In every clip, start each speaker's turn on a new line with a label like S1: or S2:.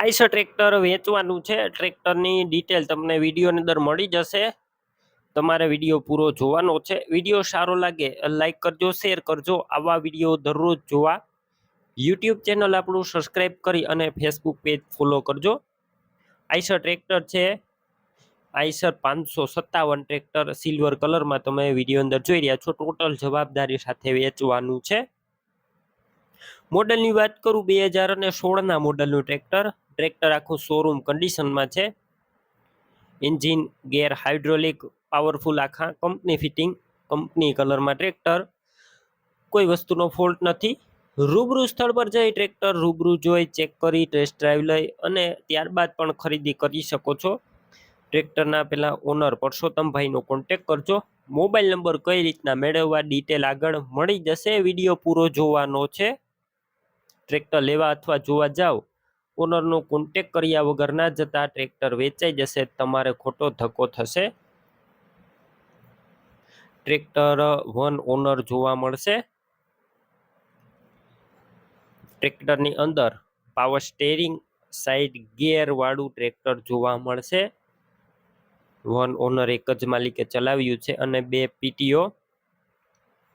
S1: Eicher tractor વેચવાનું છે। ટ્રેક્ટરની ડિટેલ તમને વિડીયોની અંદર મળી જશે। તમારે વિડીયો પૂરો જોવાનો છે। વિડીયો સારો લાગે લાઈક કરજો, શેર કરજો। આવા વિડીયો દરરોજ જોવા યુટ્યુબ ચેનલ આપણું સબસ્ક્રાઈબ કરી અને ફેસબુક પેજ ફોલો કરજો। આઈસર ટ્રેક્ટર છે આઈસર 557 ટ્રેક્ટર સિલ્વર કલરમાં તમે વિડીયો અંદર જોઈ રહ્યા છો। ટોટલ જવાબદારી સાથે વેચવાનું છે। મોડલની વાત કરું 2016ના મોડલનું ટ્રેક્ટર આખું શોરૂમ કન્ડિશનમાં છે। એન્જિન, ગેર, હાઇડ્રોલિક, પાવરફુલ આખા કંપની ફિટિંગ, કંપની કલરમાં ટ્રેક્ટર, કોઈ વસ્તુનો ફોલ્ટ નથી। રૂબરૂ સ્થળ પર જઈ ટ્રેક્ટર રૂબરૂ જોઈ ચેક કરી ટેસ્ટ ડ્રાઈવ લઈ અને ત્યારબાદ પણ ખરીદી કરી શકો છો। ટ્રેક્ટરના પેલા ઓનર પરસોત્તમભાઈનો કોન્ટેક કરજો। મોબાઈલ નંબર કઈ રીતના મેળવવા ડિટેલ આગળ મળી જશે। વિડીયો પૂરો જોવાનો છે। ટ્રેક્ટર લેવા અથવા જોવા જાઓ ઓનરનો કોન્ટેક કર્યા વગર ના જતા ટ્રેક્ટર વેચાઈ જશે, તમારે ખોટો ધક્કો થશે। ટ્રેક્ટર વન ઓનર જોવા મળશે। ટ્રેક્ટરની અંદર પાવર સ્ટેરિંગ, સાઈડ ગિયર વાળું ટ્રેક્ટર જોવા મળશે। વન ઓનર એક જ માલિકે ચલાવ્યું છે અને 2 પીટીઓ,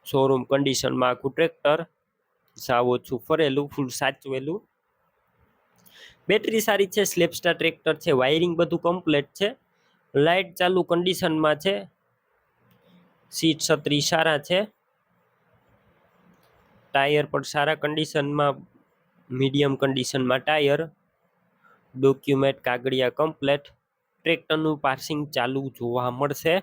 S1: શોરૂમ કન્ડિશનમાં આખું ટ્રેક્ટર, સાવ ઓછું ફરેલું, ફૂલ સાચવેલું। બેટરી સારી છે, સ્લેપસ્ટાર ટ્રેક્ટર છે, વાયરિંગ બધું કમ્પ્લીટ છે। લાઇટ ચાલુ કન્ડિશનમાં છે। સીટ છત્રી સારા છે। ટાયર પણ સારા કન્ડિશનમાં, મીડિયમ કન્ડિશનમાં ટાયર। ડોક્યુમેન્ટ કાગળિયા કમ્પ્લીટ। ટ્રેક્ટરનું પાર્સિંગ ચાલુ જોવા મળશે।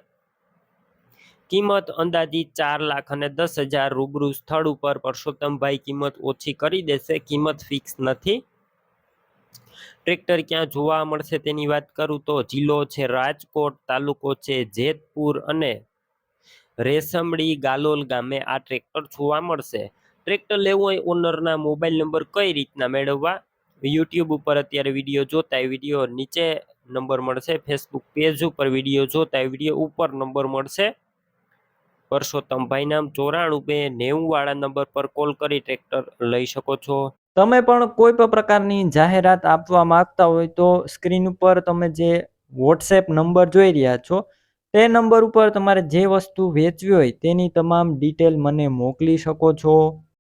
S1: કિંમત અંદાજિત 4,10,000 રૂબરૂ સ્થળ ઉપર પરસોત્તમભાઈ કિંમત ઓછી કરી દેશે, કિંમત ફિક્સ નથી। ટ્રેક્ટર ક્યાં જોવા મળશે તેની વાત કરું તો જિલ્લો છે રાજકોટ, તાલુકો છે જેતપુર અને રેશમડી ગાલોલ ગામે આ ટ્રેક્ટર જોવા મળશે। ટ્રેક્ટર લેવું હોય ઓનરના મોબાઈલ નંબર કઈ રીતના મેળવવા, યુટ્યુબ ઉપર અત્યારે વિડીયો જોતા હોય વિડીયો નીચે નંબર મળશે, ફેસબુક પેજ ઉપર વિડીયો જોતા હોય વિડીયો ઉપર નંબર મળશે। પરસોત્તમભાઈ નામ 94 290 વાળા નંબર પર કોલ કરી ટ્રેક્ટર લઈ શકો છો।
S2: તમે પણ કોઈ પણ પ્રકારની જાહેરાત આપવા માંગતા હોય તો સ્ક્રીન ઉપર તમે જે વોટ્સએપ નંબર જોઈ રહ્યા છો તે નંબર ઉપર તમારે જે વસ્તુ વેચવી હોય તેની તમામ ડિટેલ મને મોકલી શકો છો।